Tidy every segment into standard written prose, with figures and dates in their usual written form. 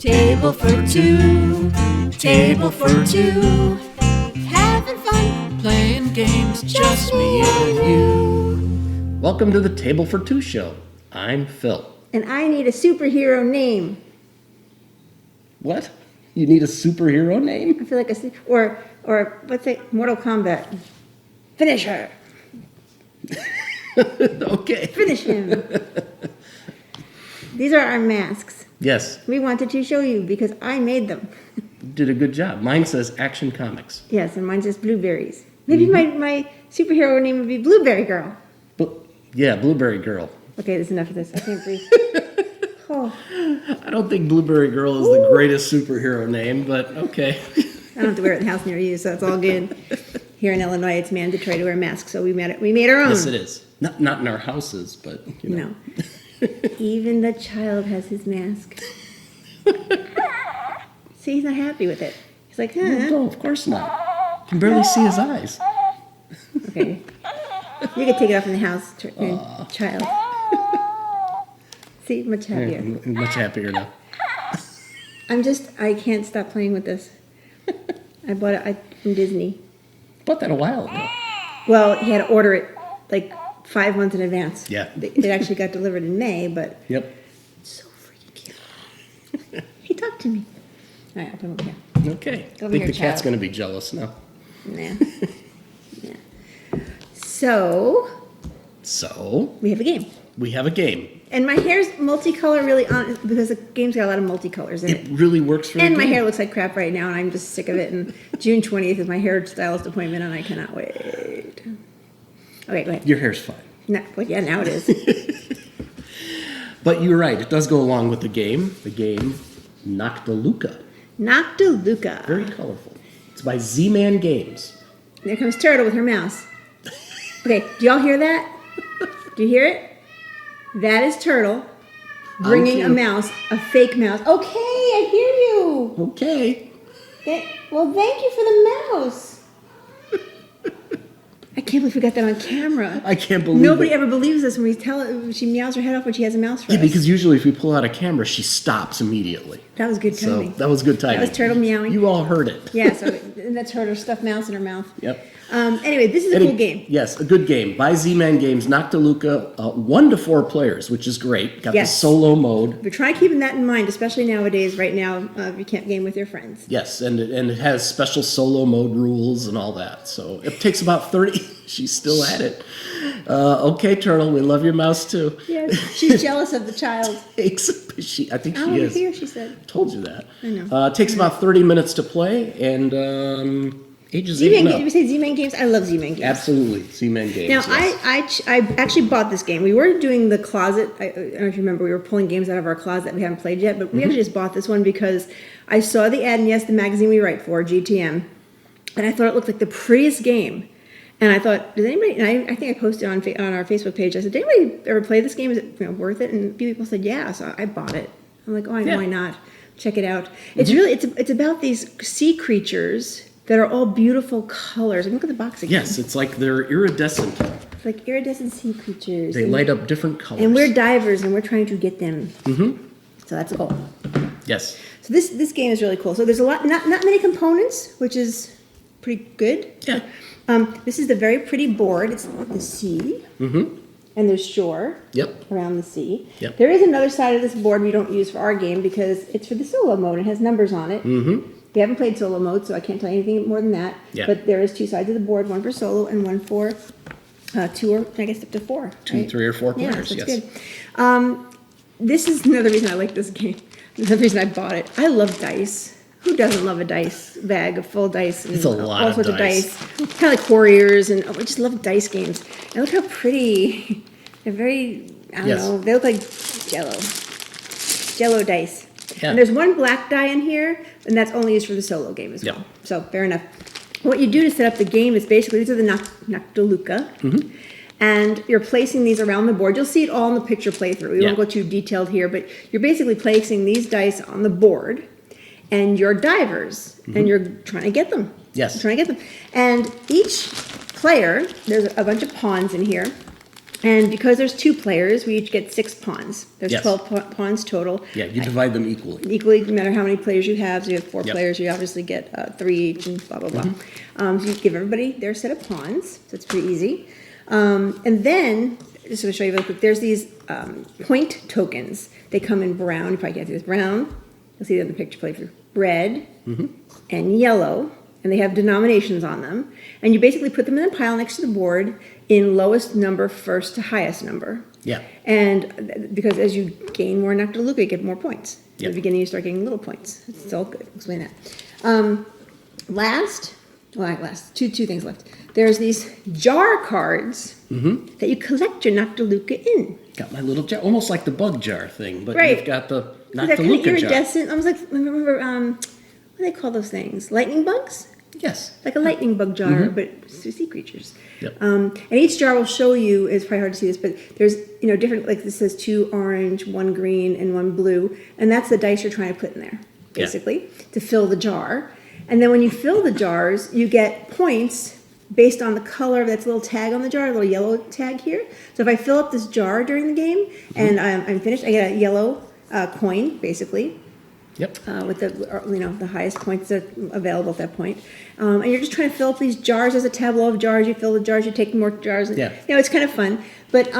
Table for two, table for two. Having fun, playing games, just me and you. Welcome to the Table for Two show. I'm Phil. And I need a superhero name. What? You need a superhero name? I feel like or what's it? Mortal Kombat. Finish her. Okay. Finish him. These are our masks. Yes. We wanted to show you because I made them. You did a good job. Mine says Action Comics. Yes, and mine says blueberries. Maybe my superhero name would be Blueberry Girl. Yeah, Blueberry Girl. Okay, that's enough of this. I can't breathe. Oh. I don't think Blueberry Girl is the greatest superhero name, but okay. I don't have to wear it in the house near you, so that's all good. Here in Illinois, it's mandatory to wear a mask, so we made our own. Yes, it is. Not in our houses, but you know. No. Even the child has his mask. See, he's not happy with it. He's like, huh? No, of course not. You can barely see his eyes. Okay. You can take it off in the house, child. See, much happier. I'm much happier now. I can't stop playing with this. I bought it from Disney. Bought that a while ago. Well, he had to order it like 5 months in advance. Yeah. It actually got delivered in May, but Yep. it's so freaking cute. He talked to me. All right, I'll put him over here. Okay. I Over think here, the cat's child. going to be jealous now. Nah. Yeah. So, So, we have a game. we have a game. And my hair's multicolor really on because the game's got a lot of multicolors in It it. really works for And the my game. hair looks like crap right now, and I'm just sick of it. And June 20th is my hairstylist appointment, and I cannot wait. Okay, go ahead. Your hair's fine. No, well, yeah, now it is. But you're right. It does go along with the game. The game Noctiluca. Noctiluca. Very colorful. It's by Z-Man Games. There comes Turtle with her mouse. Okay, do y'all hear that? Do you hear it? That is Turtle bringing a mouse, a fake mouse. Okay, I hear you. Okay. Well, thank you for the mouse. I can't believe we got that on camera. I can't believe Nobody it. ever believes us when we tell she meows her head off when she has a mouse for Yeah, us. because usually if we pull out a camera, she stops immediately. That was good So timing. that was good timing. That was Turtle meowing. You all heard it. Yeah, so that's her stuffed mouse in her mouth. Yep. Anyway, this is a cool game. Yes, a good game. By Z-Man Games, Noctiluca, 1 to 4 players, which is great. Got Yes. the solo mode. We're trying keeping that in mind, especially nowadays, right now, if you can't game with your friends. Yes, and it has special solo mode rules and all that. So it takes about 30. She's still at it. Okay, Turtle, we love your mouse too. Yes, she's jealous of the child. I think she Oh, is. here, she said. Told you that. I know. It takes about 30 minutes to play, and ages 8 Z-Man and Games. up. Did we say Z-Man Games? I love Z-Man Games. Absolutely, Z-Man Games. Now, yes. I actually bought this game. We were doing the closet. I don't know if you remember. We were pulling games out of our closet that we haven't played yet. But we actually just bought this one because I saw the ad in Yes, the magazine we write for, GTM, and I thought it looked like the prettiest game. And I thought, does anybody? And I think I posted on our Facebook page. I said, did anybody ever play this game? Is it worth it? And a few people said, yeah. So I bought it. I'm like, Yeah. why not? Check it out. It's really it's about these sea creatures that are all beautiful colors. And look at the box again. Yes, it's like they're iridescent. It's like iridescent sea creatures. They light up different colors. And we're divers, and we're trying to get them. Mm-hmm. So that's cool. Yes. So this game is really cool. So there's a lot, not many components, which is pretty good. Yeah. This is the very pretty board. It's the sea. Mm-hmm. And there's shore. Yep. Around the sea. Yep. There is another side of this board we don't use for our game because it's for the solo mode. It has numbers on it. Mm-hmm. We haven't played solo mode, so I can't tell you anything more than that. Yeah. But there is 2 sides of the board, one for solo and one for 2 or I guess up to 4. 2, right? 3, or 4 Yeah, players. so it's Yes. good. This is another reason I like this game. Another reason I bought it. I love dice. Who doesn't love a dice bag of full dice? And It's a lot all of sorts dice. of dice. Kind of like Warriors, and I just love dice games. And look how pretty. They're very, I don't Yes. know, they look like Jello. Jello dice. Yeah. And there's one black die in here, and that's only used for the solo game as Yep. well. So, fair enough. What you do to set up the game is basically, these are the Noctiluca. Mm-hmm. And you're placing these around the board. You'll see it all in the picture playthrough. We Yeah. won't go too detailed here, but you're basically placing these dice on the board, and you're divers, and you're trying to get them. Yes. You're trying to get them. And each player, there's a bunch of pawns in here, And because there's 2 players, we each get 6 pawns. There's Yes. 12 pawns total. Yeah, you divide them equally. Equally, no matter how many players you have. So you have 4 Yep. players, you obviously get 3 each and blah, blah, blah. So you give everybody their set of pawns. So it's pretty easy. And then, just to show you real quick, there's these point tokens. They come in brown. You probably can't see this. Brown. You'll see it in the picture play through. Red and yellow. And they have denominations on them. And you basically put them in a pile next to the board in lowest number first to highest number. Yeah. And because as you gain more Noctiluca, you get more points. At Yep. the beginning, you start getting little points. It's all good. I'll explain that. Last, two things left. There's these jar cards that you collect your Noctiluca in. Got my little jar, almost like the bug jar thing, but Right. you've got the They're kind of Noctiluca jar. iridescent. I was like, remember, what do they call those things? Lightning bugs? Yes. Like a lightning bug jar, but sea creatures. Yep. And each jar will show you, it's probably hard to see this, but there's, different, like this says 2 orange, 1 green, and 1 blue. And that's the dice you're trying to put in there, basically, to fill the jar. And then when you fill the jars, you get points based on the color of that little tag on the jar, a little yellow tag here. So if I fill up this jar during the game and I'm finished, I get a yellow coin, basically. Yep. With the highest points that are available at that point. And you're just trying to fill up these jars. There's a tableau of jars. You fill the jars, you take more jars. And, Yeah. it's kind of fun. But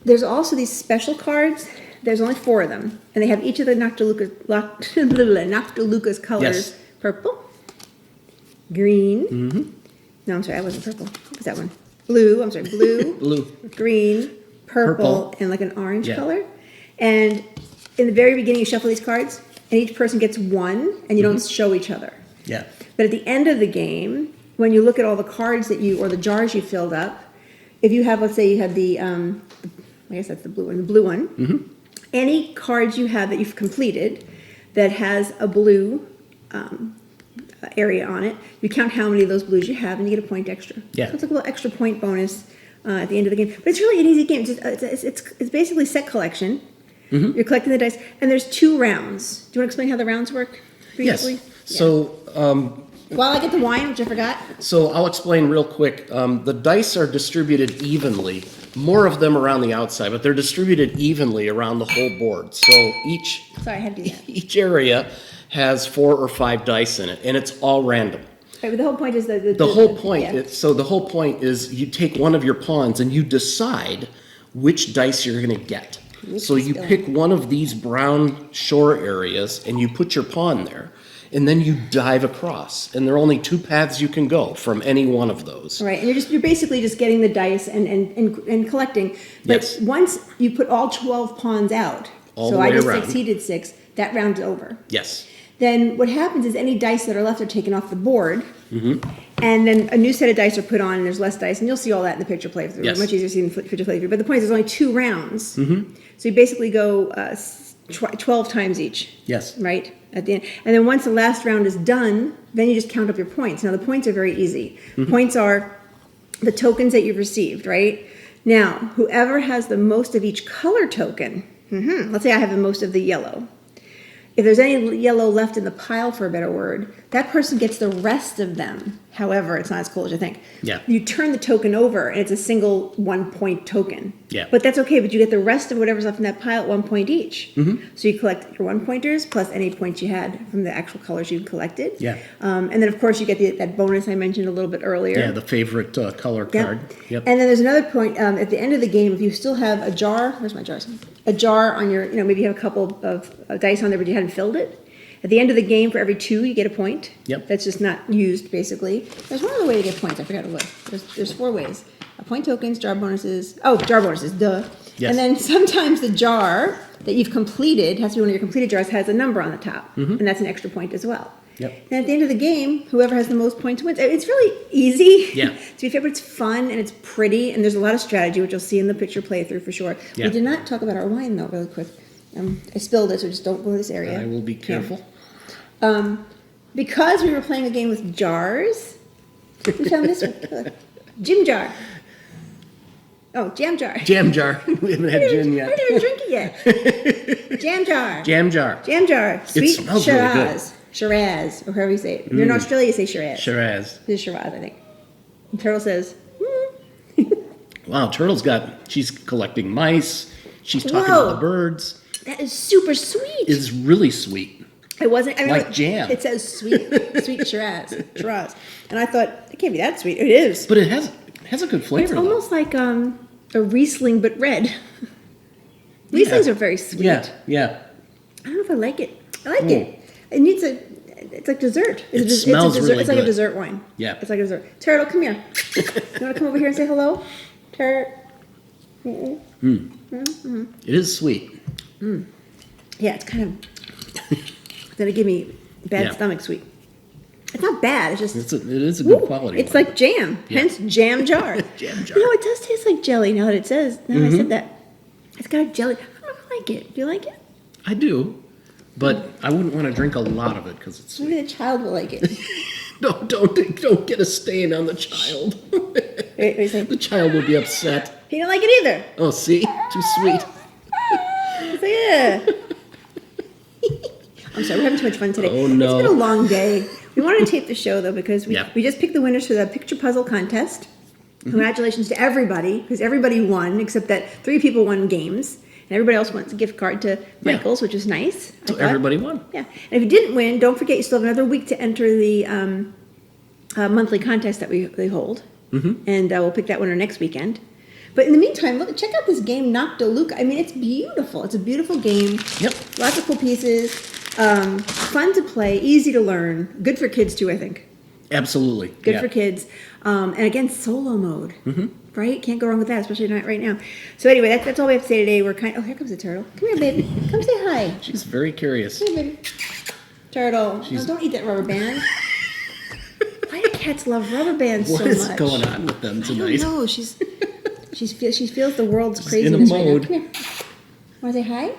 there's also these special cards. There's only 4 of them. And they have each of the Noctiluca's colors. Yes. Purple, green. No, I'm sorry, that wasn't purple. What was that one? Blue, I'm sorry, blue. Blue. Green, purple, Purple. and like an orange Yeah. color. And in the very beginning, you shuffle these cards, and each person gets 1, and you don't show each other. Yeah. But at the end of the game, when you look at all the cards or the jars you filled up, if you have, let's say you have the, I guess that's the blue one. Any cards you have that you've completed that has a blue area on it, you count how many of those blues you have, and you get a point extra. Yeah. So it's like a little extra point bonus at the end of the game. But it's really an easy game. It's basically set collection. You're collecting the dice, and there's 2 rounds. Do you want to explain how the rounds work briefly? Yes. So, While I get the wine, which I forgot. so I'll explain real quick. The dice are distributed evenly, more of them around the outside, but they're distributed evenly around the whole board. So Sorry, I had to do that. each area has 4 or 5 dice in it, and it's all random. Right, but the whole point is the The whole point is you take one of your pawns and you decide which dice you're going to get. So you pick one of these brown shore areas and you put your pawn there, and then you dive across. And there are only 2 paths you can go from any one of those. Right, and you're basically just getting the dice and collecting. But Yes. once you put all 12 pawns out, All so the I way did around. 6, he did 6, that round's over. Yes. Then what happens is any dice that are left are taken off the board, Mm-hmm. and then a new set of dice are put on, and there's less dice, and you'll see all that in the picture playthrough. Yes. Much easier to see in the picture playthrough. But the point is, there's only 2 rounds, Mm-hmm. so you basically go 12 times each. Yes. Right at the end, and then once the last round is done, then you just count up your points. Now the points are very easy. Points are the tokens that you've received. Right now, whoever has the most of each color token. Let's say I have the most of the yellow. If there's any yellow left in the pile, for a better word, that person gets the rest of them. However, it's not as cool as you think. Yeah. You turn the token over, and it's a single 1-point token. Yeah. But that's okay, but you get the rest of whatever's left in that pile at 1 point each. So you collect your 1-pointers plus any points you had from the actual colors you collected. Yeah. And then, of course, you get that bonus I mentioned a little bit earlier. Yeah, the favorite color Yep. card. Yep. And then there's another point at the end of the game. If you still have a jar, where's my jars? A jar on your, maybe you have a couple of dice on there, but you hadn't filled it. At the end of the game, for every 2, you get a point. Yep. That's just not used, basically. There's one other way to get points. I forgot what. There's 4 ways. Point tokens, jar bonuses. Oh, jar bonuses, duh. Yes. And then sometimes the jar that you've completed, has to be one of your completed jars, has a number on the top. And that's an extra point as well. Yep. And at the end of the game, whoever has the most points wins. It's really easy. Yeah. To be fair, but it's fun and it's pretty, and there's a lot of strategy, which you'll see in the picture playthrough for sure. Yeah. We did not talk about our wine, though, really quick. I spilled it, so just don't go to this area. I will be careful. Because we were playing a game with jars, we found this one. Look. Jim jar. Oh, jam jar. Jam jar. We haven't had gin I yet. didn't even drink it yet. Jam jar. Jam jar. Jam jar. Sweet smells really good. Shiraz, or however you say it. If you're in Australia, you say Shiraz. Shiraz. This is Shiraz, I think. And Turtle says, Wow, she's collecting mice. She's talking Whoa. to the birds. That is super sweet. It's really sweet. It wasn't like jam. It says sweet Shiraz, and I thought it can't be that sweet. It is, But it has a good flavor. it's though. almost like a Riesling but red. Rieslings are very sweet. Yeah. I don't know if I like it. I like it. It needs it's like dessert. It smells really It's like a good. dessert wine. Yeah. It's like a dessert. Turtle, come here. You want to come over here and say hello? It is sweet. Yeah, it's kind of gonna give me bad Yeah. stomach sweet. It's not bad. It's just It is a good Ooh, quality. It's wine. like jam. Yeah. Hence jam jar. Jam jar. You know, it does taste like jelly. Now that it says, I said that, it's got a jelly. I don't know if I like it. Do you like it? I do, but I wouldn't want to drink a lot of it because it's sweet. Maybe the child will like it. No, don't get a stain on the child. Wait a second. The child will be upset. He don't like it either. Oh, see, too sweet. He's like, yeah. I'm sorry, we're having too much fun today. Oh, no. It's been a long day. We wanted to tape the show, though, because Yeah. we just picked the winners for the picture puzzle contest. Congratulations to everybody, because everybody won, except that 3 people won games. And everybody else wants a gift card to Michael's, which is nice. I So thought. everybody won. Yeah. And if you didn't win, don't forget you still have another week to enter the monthly contest that they hold. And we'll pick that winner next weekend. But in the meantime, look, check out this game, Noctiluca. I mean, it's beautiful. It's a beautiful game. Yep. Lots of cool pieces. Fun to play, easy to learn. Good for kids, too, I think. Absolutely. Good yeah. for kids. And again, solo mode. Right? Can't go wrong with that, especially not right now. So anyway, that's all we have to say today. We're oh, here comes the turtle. Come here, baby. Come say hi. She's very curious. Come here, baby. Turtle. No, don't eat that rubber band. Why do cats love rubber bands so What is much? going on with them I tonight? don't know. She feels the world's in a craziness right now. mode. Come here. Want to say hi?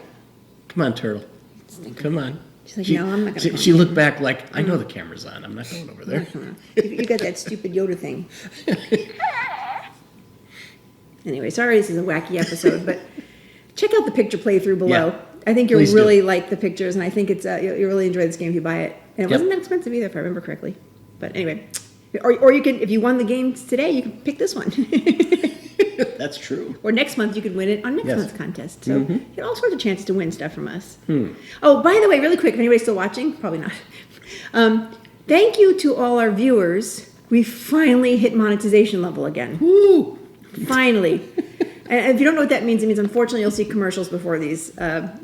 Come on, turtle. Come on. She's like, no, I'm not gonna come. She looked back like, I know the camera's on. I'm not going over there. You got that stupid Yoda thing. Anyway, sorry this is a wacky episode, but check out the picture playthrough below. Yeah, I think you'll please do. really like the pictures, and I think it's you'll really enjoy this game if you buy it. And it Yep. wasn't that expensive either, if I remember correctly. But anyway, or you can, if you won the games today, you can pick this one. That's true. Or next month you could win it on next Yes. month's contest. So you get all sorts of chances to win stuff from us. Oh, by the way, really quick, if anybody's still watching, probably not. Thank you to all our viewers. We finally hit monetization level again. Woo! Finally. And if you don't know what that means, it means unfortunately you'll see commercials before these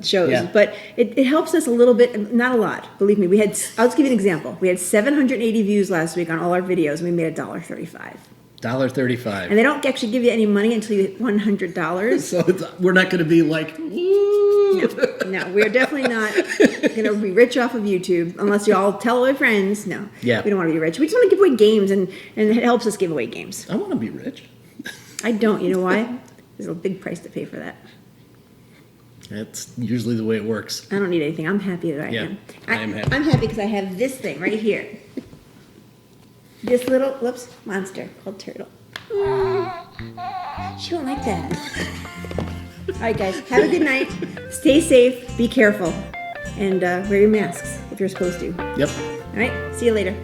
shows. Yeah. But it helps us a little bit, not a lot, believe me. I'll just give you an example. We had 780 views last week on all our videos, and we made $1.35. $1.35. And they don't actually give you any money until you hit $100. So we're not going to be like, woo! No, we're definitely not going to be rich off of YouTube unless you all tell our friends. No, Yeah. we don't want to be rich. We just want to give away games, and it helps us give away games. I want to be rich. I don't. You know why? There's a big price to pay for that. That's usually the way it works. I don't need anything. I'm happy that I Yeah, am. I am happy. I'm happy because I have this thing right here. This little, monster called Turtle. She won't like that. All right, guys. Have a good night. Stay safe. Be careful. And wear your masks if you're supposed to. Yep. All right. See you later.